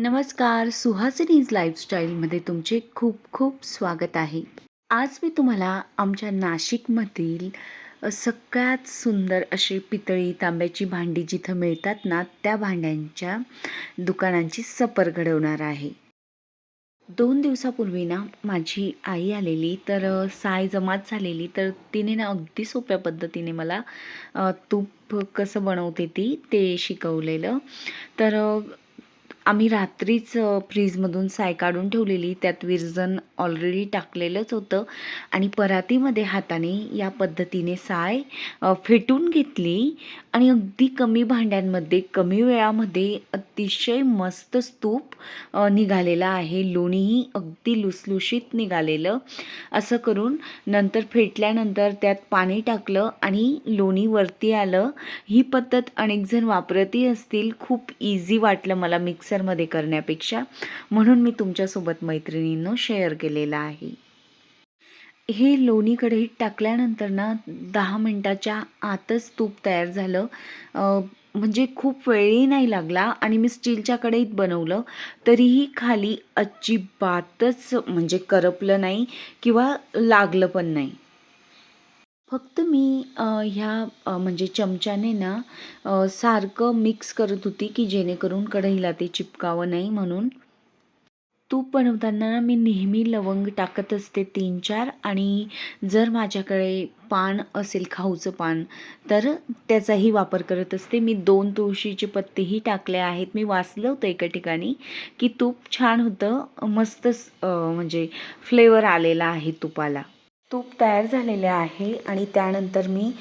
नमस्कार, सुहासिनीज लाईफस्टाईलमध्ये तुमचे खूप खूप स्वागत आहे. आज मी तुम्हाला आमच्या नाशिकमधील सगळ्यात सुंदर अशी पितळी, तांब्याची भांडी जिथं मिळतात ना, त्या भांड्यांच्या दुकानांची सफर घडवणार आहे. 2 दिवसापूर्वी ना, माझी आई आलेली, तर साय जमात झालेली, तर तिने ना अगदी सोप्या पद्धतीने मला तूप कसं बनवते ते शिकवलेलं. तर आम्ही रात्रीच फ्रीजमधून साय काढून ठेवलेली, त्यात विरजण ऑलरेडी टाकलेलंच होतं आणि परातीमध्ये हाताने या पद्धतीने साय फेटून घेतली आणि अगदी कमी भांड्यांमध्ये, कमी वेळामध्ये अतिशय मस्त तूप निघालेलं आहे. लोणीही अगदी लुसलुशीत निघालेलं. असं करून नंतर फेटल्यानंतर त्यात पाणी टाकलं आणि लोणी वरती आलं. ही पद्धत अनेकजण वापरतही असतील. खूप इझी वाटलं मला मिक्सरमध्ये करण्यापेक्षा, म्हणून मी तुमच्यासोबत मैत्रिणींनो शेअर केलेलं आहे. हे लोणी कढईत टाकल्यानंतर ना 10 मिनिटाच्या आतच तूप तयार झालं. म्हणजे खूप वेळही नाही लागला आणि मी स्टीलच्या कढईत बनवलं, तरीही खाली अजिबातच म्हणजे करपलं नाही किंवा लागलं पण नाही. फक्त मी म्हणजे चमच्याने ना सारखं मिक्स करत होती की जेणेकरून कढईला ते चिपकावं नाही म्हणून. तूप बनवताना ना मी नेहमी लवंग टाकत असते 3-4 आणि जर माझ्याकडे पान असेल खाऊचं पान तर त्याचाही वापर करत असते. मी 2 तुळशीचे पत्तेही टाकले आहेत. मी वाचलं होतं एका ठिकाणी की तूप छान होतं, मस्तच म्हणजे फ्लेवर आलेला आहे तुपाला. तूप तयार झालेले आहे आणि त्यानंतर मी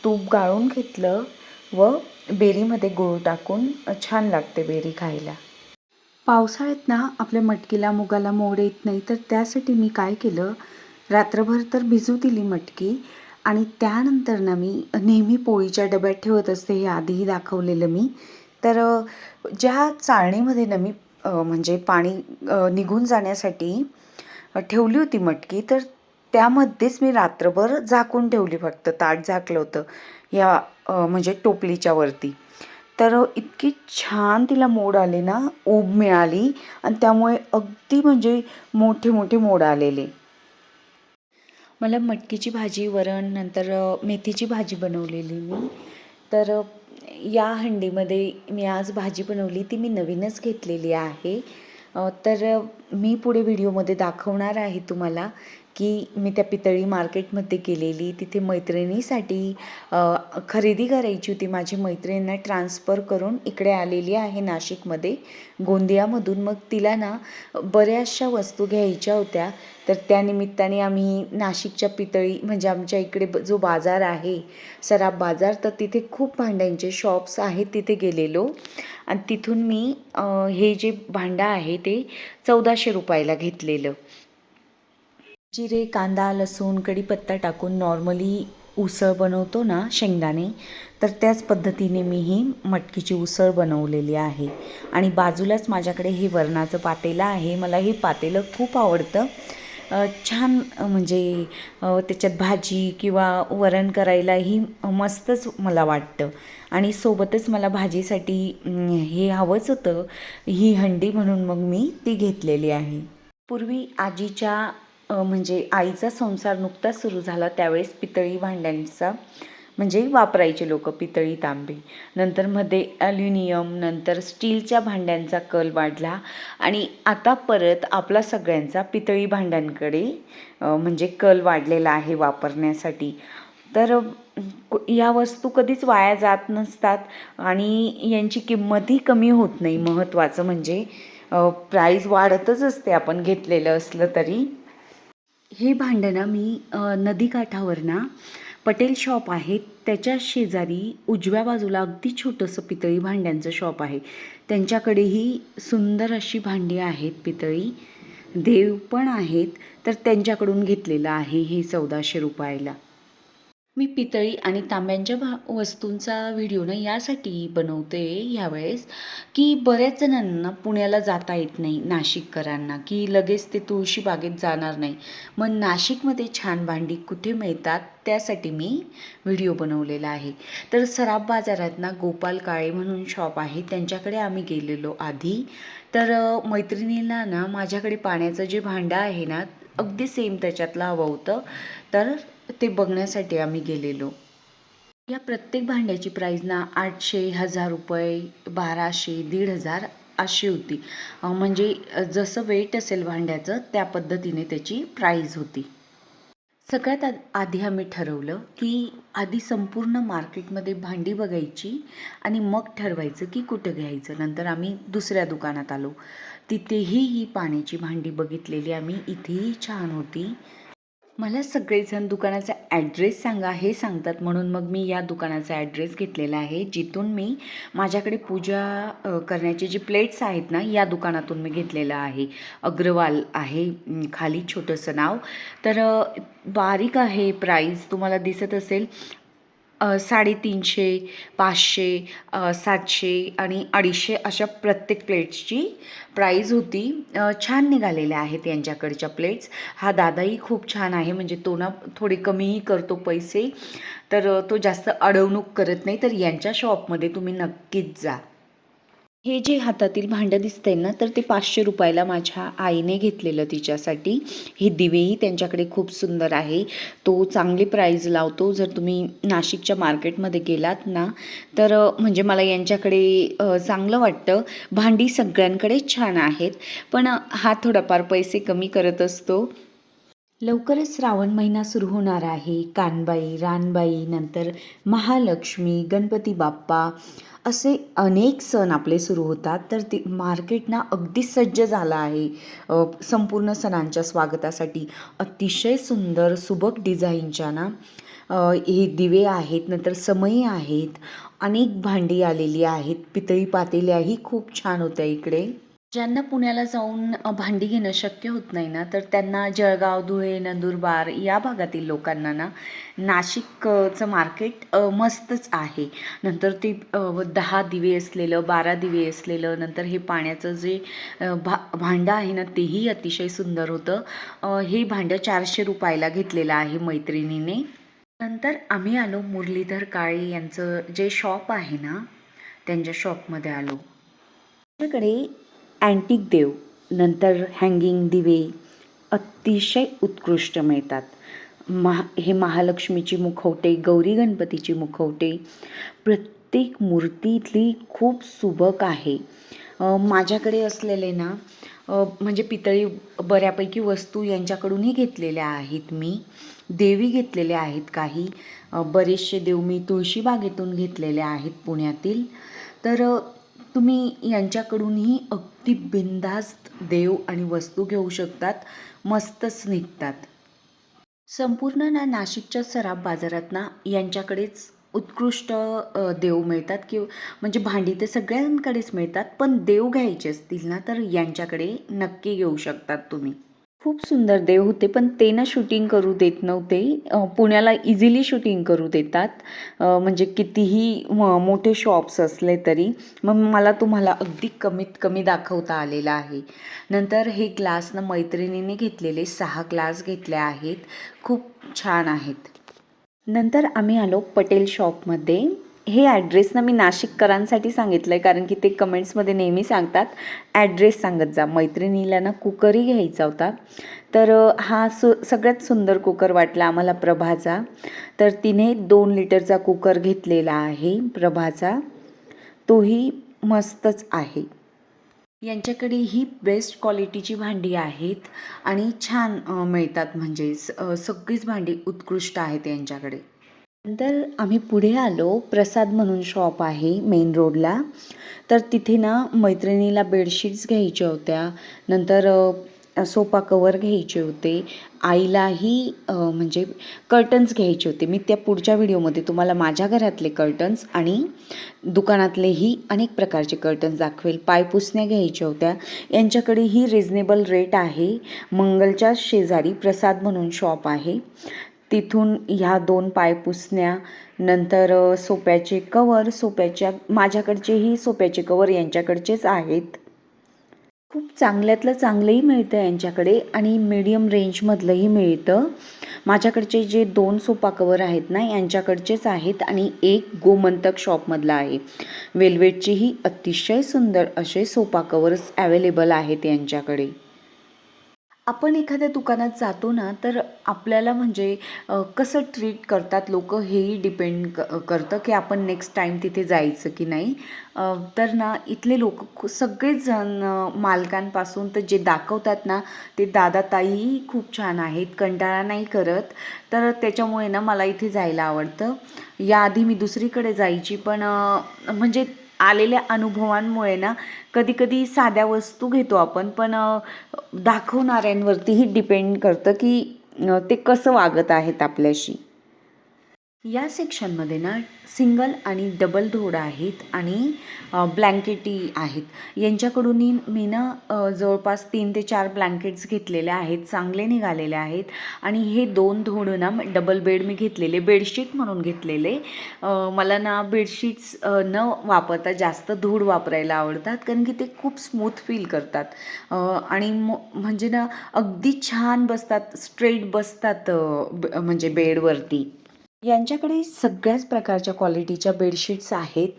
तूप गाळून घेतलं व बेरीमध्ये गूळ टाकून छान लागते बेरी खायला. पावसाळ्यात ना आपल्या मटकीला मुगाला मोड येत नाही, तर त्यासाठी मी काय केलं, रात्रभर तर भिजू दिली मटकी आणि त्यानंतर ना मी नेहमी पोळीच्या डब्यात ठेवत असते, हे आधीही दाखवलेलं मी. तर ज्या चाळणीमध्ये ना मी म्हणजे पाणी निघून जाण्यासाठी ठेवली होती मटकी, तर त्यामध्येच मी रात्रभर झाकून ठेवली, फक्त ताट झाकलं होतं या म्हणजे टोपलीच्या वरती. तर इतकी छान तिला मोड आले ना, ऊब मिळाली आणि त्यामुळे अगदी म्हणजे मोठे मोठे मोड आलेले. मला मटकीची भाजी, वरण, नंतर मेथीची भाजी बनवलेली मी. तर या हंडीमध्ये मी आज भाजी बनवली, ती मी नवीनच घेतलेली आहे. तर मी पुढे व्हिडिओमध्ये दाखवणार आहे तुम्हाला की मी त्या पितळी मार्केटमध्ये गेलेली, तिथे मैत्रिणीसाठी खरेदी करायची होती. माझी मैत्रिणींना ट्रान्सफर करून इकडे आलेली आहे नाशिकमध्ये, गोंदियामधून. मग तिला ना बऱ्याचशा वस्तू घ्यायच्या होत्या, तर त्यानिमित्ताने आम्ही नाशिकच्या पितळी म्हणजे आमच्या इकडे जो बाजार आहे सराफ बाजार, तर तिथे खूप भांड्यांचे शॉप्स आहेत, तिथे गेलेलो आणि तिथून मी हे जे भांडं आहे ते 1400 रुपयाला घेतलेलं. जिरे, कांदा, लसूण, कढीपत्ता टाकून नॉर्मली उसळ बनवतो ना शेंगदाणे, तर त्याच पद्धतीने मी ही मटकीची उसळ बनवलेली आहे. आणि बाजूलाच माझ्याकडे हे वरणाचं पातेलं आहे. मला हे पातेलं खूप आवडतं. छान म्हणजे त्याच्यात भाजी किंवा वरण करायलाही मस्तच मला वाटतं. आणि सोबतच मला भाजीसाठी हे हवंच होतं, ही हंडी, म्हणून मग मी ती घेतलेली आहे. पूर्वी आजीच्या म्हणजे आईचा संसार नुकताच सुरू झाला, त्यावेळेस पितळी भांड्यांचा म्हणजे वापरायचे लोक, पितळी, तांबे. नंतर मध्ये ॲल्युमिनियम, नंतर स्टीलच्या भांड्यांचा कल वाढला आणि आता परत आपला सगळ्यांचा पितळी भांड्यांकडे म्हणजे कल वाढलेला आहे वापरण्यासाठी. तर या वस्तू कधीच वाया जात नसतात आणि यांची किंमतही कमी होत नाही. महत्त्वाचं म्हणजे प्राईज वाढतच असते आपण घेतलेलं असलं तरी. हे भांडं ना मी नदीकाठावर ना पटेल शॉप आहे, त्याच्या शेजारी उजव्या बाजूला अगदी छोटंसं पितळी भांड्यांचं शॉप आहे. त्यांच्याकडेही सुंदर अशी भांडी आहेत पितळी, देव पण आहेत, तर त्यांच्याकडून घेतलेलं आहे हे 1400 रुपयाला. मी पितळी आणि तांब्यांच्या वस्तूंचा व्हिडिओ ना यासाठी बनवते ह्यावेळेस, की बऱ्याच जणांना पुण्याला जाता येत नाही नाशिककरांना, की लगेच ते तुळशीबागेत जाणार नाही. मग नाशिकमध्ये छान भांडी कुठे मिळतात त्यासाठी मी व्हिडिओ बनवलेला आहे. तर सराफ बाजारात ना गोपाल काळे म्हणून शॉप आहे, त्यांच्याकडे आम्ही गेलेलो आधी. तर मैत्रिणीला ना माझ्याकडे पाण्याचं जे भांडं आहे ना अगदी सेम त्याच्यातलं हवं होतं. तर ते बघण्यासाठी आम्ही गेलेलो. या प्रत्येक भांड्याची प्राईज ना 800, 1000 रुपये, 1200, 1500 अशी होती. म्हणजे जसं वेट असेल भांड्याचं त्या पद्धतीने त्याची प्राईज होती. सगळ्यात आधी आम्ही ठरवलं की आधी संपूर्ण मार्केटमध्ये भांडी बघायची आणि मग ठरवायचं की कुठं घ्यायचं. नंतर आम्ही दुसऱ्या दुकानात आलो. तिथेही ही पाण्याची भांडी बघितलेली आम्ही. इथेही छान होती. मला सगळेजण दुकानाचा ॲड्रेस सांगा हे सांगतात, म्हणून मग मी या दुकानाचा ॲड्रेस घेतलेला आहे, जिथून मी माझ्याकडे पूजा करण्याचे जे प्लेट्स आहेत ना या दुकानातून मी घेतलेलं आहे. अग्रवाल आहे खाली छोटंसं नाव. तर बारीक आहे प्राईस तुम्हाला दिसत असेल. 350, 500, 700 आणि 250 अशा प्रत्येक प्लेट्सची प्राईज होती. छान निघालेल्या आहेत यांच्याकडच्या प्लेट्स. हा दादाही खूप छान आहे, म्हणजे तो ना थोडे कमीही करतो पैसे, तर तो जास्त अडवणूक करत नाही. तर यांच्या शॉपमध्ये तुम्ही नक्कीच जा. हे जे हातातील भांडं दिसतंय ना तर ते 500 रुपयाला माझ्या आईने घेतलेलं तिच्यासाठी. हे दिवेही त्यांच्याकडे खूप सुंदर आहे. तो चांगली प्राईज लावतो. जर तुम्ही नाशिकच्या मार्केटमध्ये गेलात ना तर म्हणजे मला यांच्याकडे चांगलं वाटतं. भांडी सगळ्यांकडेच छान आहेत, पण हा थोडाफार पैसे कमी करत असतो. लवकरच श्रावण महिना सुरू होणार आहे. कानबाई, रानबाई, नंतर महालक्ष्मी, गणपती बाप्पा असे अनेक सण आपले सुरू होतात. तर ते मार्केट ना अगदी सज्ज झालं आहे संपूर्ण सणांच्या स्वागतासाठी. अतिशय सुंदर सुबक डिझाईनच्या ना हे दिवे आहेत, नंतर समई आहेत, अनेक भांडी आलेली आहेत. पितळी पातेल्याही खूप छान होत्या इकडे. ज्यांना पुण्याला जाऊन भांडी घेणं शक्य होत नाही ना तर त्यांना जळगाव, धुळे, नंदुरबार या भागातील लोकांना ना नाशिकचं मार्केट मस्तच आहे. नंतर ते 10 दिवे असलेलं, 12 दिवे असलेलं, नंतर हे पाण्याचं जे भांडं आहे ना तेही अतिशय सुंदर होतं. हे भांडं 400 रुपयाला घेतलेलं आहे मैत्रिणीने. नंतर आम्ही आलो मुरलीधर काळे यांचं जे शॉप आहे ना त्यांच्या शॉपमध्ये आलो. माझ्याकडे अँटिक देव, नंतर हँगिंग दिवे अतिशय उत्कृष्ट मिळतात. हे महालक्ष्मीची मुखवटे, गौरी गणपतीची मुखवटे, प्रत्येक मूर्ती इथली खूप सुबक आहे. माझ्याकडे असलेले ना म्हणजे पितळी बऱ्यापैकी वस्तू यांच्याकडूनही घेतलेल्या आहेत मी. देवी घेतलेल्या आहेत काही. बरेचसे देव मी तुळशीबागेतून घेतलेले आहेत पुण्यातील. तर तुम्ही यांच्याकडूनही अगदी बिनधास्त देव आणि वस्तू घेऊ शकतात. मस्तच निघतात. संपूर्ण ना नाशिकच्या सराफ बाजारात ना यांच्याकडेच उत्कृष्ट देव मिळतात, म्हणजे भांडी तर सगळ्यांकडेच मिळतात, पण देव घ्यायचे असतील ना तर यांच्याकडे नक्की घेऊ शकतात तुम्ही. खूप सुंदर देव होते, पण ते ना शूटिंग करू देत नव्हते. पुण्याला इझिली शूटिंग करू देतात, म्हणजे कितीही मोठे शॉप्स असले तरी. मग मला तुम्हाला अगदी कमीत कमी दाखवता आलेला आहे. नंतर हे ग्लास ना मैत्रिणीने घेतलेले 6 ग्लास घेतले आहेत, खूप छान आहेत. नंतर आम्ही आलो पटेल शॉपमध्ये. हे ॲड्रेस ना मी नाशिककरांसाठी सांगितलं आहे, कारण की ते कमेंट्समध्ये नेहमी सांगतात ॲड्रेस सांगत जा. मैत्रिणीला ना कुकरही घ्यायचा होता, तर हा सगळ्यात सुंदर कुकर वाटला आम्हाला प्रभाचा. तर तिने 2 लिटरचा कुकर घेतलेला आहे प्रभाचा. तोही मस्तच आहे. यांच्याकडे ही बेस्ट क्वालिटीची भांडी आहेत आणि छान मिळतात, म्हणजे सगळीच भांडी उत्कृष्ट आहेत यांच्याकडे. नंतर आम्ही पुढे आलो. प्रसाद म्हणून शॉप आहे मेन रोडला. तर तिथे ना मैत्रिणीला बेडशीट्स घ्यायच्या होत्या, नंतर सोफा कवर घ्यायचे होते, आईलाही म्हणजे कर्टन्स घ्यायचे होते. मी त्या पुढच्या व्हिडिओमध्ये तुम्हाला माझ्या घरातले कर्टन्स आणि दुकानातलेही अनेक प्रकारचे कर्टन्स दाखवेल. पायपुसण्या घ्यायच्या होत्या. यांच्याकडेही रिजनेबल रेट आहे. मंगलच्या शेजारी प्रसाद म्हणून शॉप आहे, तिथून ह्या 2 पायपुसण्या, नंतर सोफ्याचे कवर, माझ्याकडचेही सोफ्याचे कवर यांच्याकडचेच आहेत. खूप चांगल्यातलं चांगलंही मिळतं यांच्याकडे आणि मीडियम रेंजमधलंही मिळतं. माझ्याकडचे जे 2 सोफा कवर आहेत ना, यांच्याकडचेच आहेत आणि एक गोमंतक शॉपमधला आहे. वेल्वेटचेही अतिशय सुंदर असे सोफा कवर्स अवेलेबल आहेत यांच्याकडे. आपण एखाद्या दुकानात जातो ना, तर आपल्याला म्हणजे कसं ट्रीट करतात लोकं हेही डिपेंड करतं, की आपण नेक्स्ट टाईम तिथे जायचं की नाही. तर ना इथले लोकं सगळेच जण मालकांपासून तर जे दाखवतात ना, ते दादा ताईही खूप छान आहेत, कंटाळा नाही करत. तर त्याच्यामुळे ना मला इथे जायला आवडतं. याआधी मी दुसरीकडे जायची, पण म्हणजे आलेल्या अनुभवांमुळे ना कधी-कधी साध्या वस्तू घेतो आपण, पण दाखवणाऱ्यांवरतीही डिपेंड करतं, की ते कसं वागत आहेत आपल्याशी. या सेक्शनमध्ये ना सिंगल आणि डबल धोड आहेत आणि ब्लँकेटी आहेत. यांच्याकडूनही मी ना जवळपास 3 ते 4 ब्लँकेट्स घेतलेले आहेत, चांगले निघालेले आहेत. आणि हे 2 धोड ना डबल बेड मी घेतलेले, बेडशीट म्हणून घेतलेले. मला ना बेडशीट्स न वापरता जास्त धूड वापरायला आवडतात, कारण की ते खूप स्मूथ फील करतात. आणि म्हणजे ना अगदी छान बसतात, स्ट्रेट बसतात म्हणजे बेडवरती. यांच्याकडे सगळ्याच प्रकारच्या क्वालिटीच्या बेडशीट्स आहेत.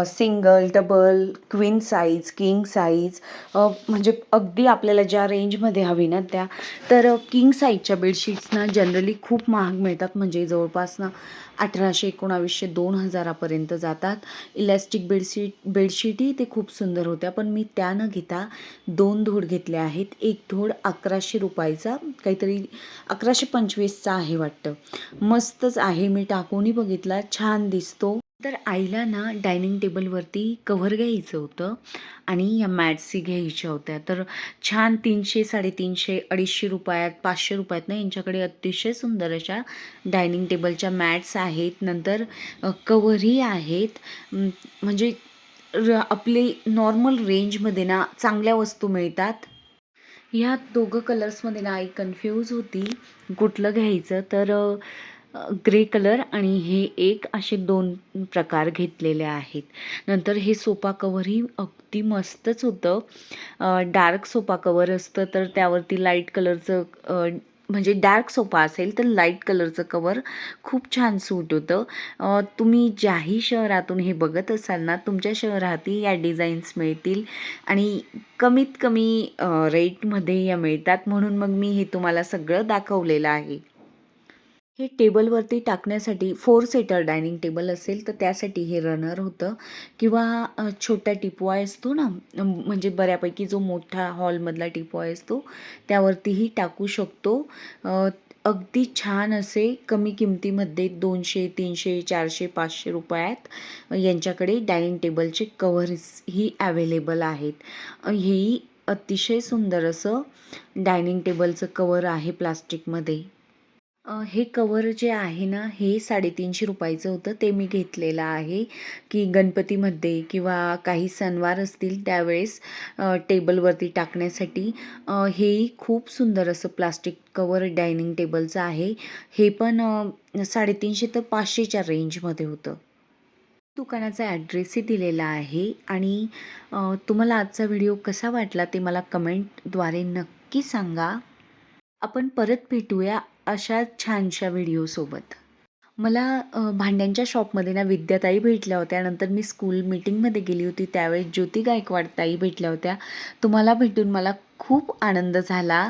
Single, double, queen size, king size, म्हणजे अगदी आपल्याला ज्या रेंजमध्ये हवी ना त्या. तर किंग साईजच्या बेडशीट्स ना जनरली खूप महाग मिळतात, म्हणजे जवळपास ना 1800, 1900, 2000 जातात. इलॅस्टिक बेडशीटही ते खूप सुंदर होत्या, पण मी त्या न घेता 2 धूड घेतले आहेत. एक धूड 1100 रुपयाचा, काहीतरी 1125चा आहे वाटतं. मस्तच आहे, मी टाकूनही बघितला, छान दिसतो. तर आईला ना डायनिंग टेबलवरती कव्हर घ्यायचं होतं आणि या मॅट्सही घ्यायच्या होत्या. तर छान 300, 350, 250 रुपयात, 500 रुपयात ना यांच्याकडे अतिशय सुंदर अशा डायनिंग टेबलच्या मॅट्स आहेत. नंतर कव्हरही आहेत. म्हणजे आपली नॉर्मल रेंजमध्ये ना चांगल्या वस्तू मिळतात. ह्या दोघं कलर्समध्ये ना आई कन्फ्यूज होती कुठलं घ्यायचं. तर ग्रे कलर आणि हे एक असे 2 प्रकार घेतलेले आहेत. नंतर हे सोफा कवरही अगदी मस्तच होतं. डार्क सोफा कवर असतं, तर त्यावरती लाईट कलरचं म्हणजे डार्क सोफा असेल तर लाईट कलरचं कवर खूप छान सूट होतं. तुम्ही ज्याही शहरातून हे बघत असाल ना, तुमच्या शहरातही या डिझाईन्स मिळतील आणि कमीत कमी रेटमध्ये या मिळतात, म्हणून मग मी हे तुम्हाला सगळं दाखवलेलं आहे. हे टेबलवरती टाकण्यासाठी 4 सीटर डायनिंग टेबल असेल तर त्यासाठी हे रनर होतं, किंवा छोटा टिपॉय असतो ना, म्हणजे बऱ्यापैकी जो मोठा हॉलमधला टिपॉय असतो त्यावरतीही टाकू शकतो. अगदी छान असे कमी किमतीमध्ये 200, 300, 400, 500 रुपयात यांच्याकडे डायनिंग टेबलचे कव्हर्सही अवेलेबल आहेत. हेही अतिशय सुंदर असं डायनिंग टेबलचं कवर आहे प्लास्टिकमध्ये. हे कवर जे आहे ना, हे 350 रुपयाचं होतं. ते मी घेतलेलं आहे, की गणपतीमध्ये किंवा काही सणवार असतील त्यावेळेस टेबलवरती टाकण्यासाठी. हेही खूप सुंदर असं प्लास्टिक कवर डायनिंग टेबलचं आहे. हे पण 350 तर 500च्या रेंजमध्ये होतं. दुकानाचा ॲड्रेसही दिलेला आहे आणि तुम्हाला आजचा व्हिडिओ कसा वाटला ते मला कमेंटद्वारे नक्की सांगा. आपण परत भेटूया अशाच छानशा व्हिडिओसोबत. मला भांड्यांच्या शॉपमध्ये ना विद्याताई भेटल्या होत्या. नंतर मी स्कूल मीटिंगमध्ये गेली होती त्यावेळेस ज्योती गायकवाड ताई भेटल्या होत्या. तुम्हाला भेटून मला खूप आनंद झाला.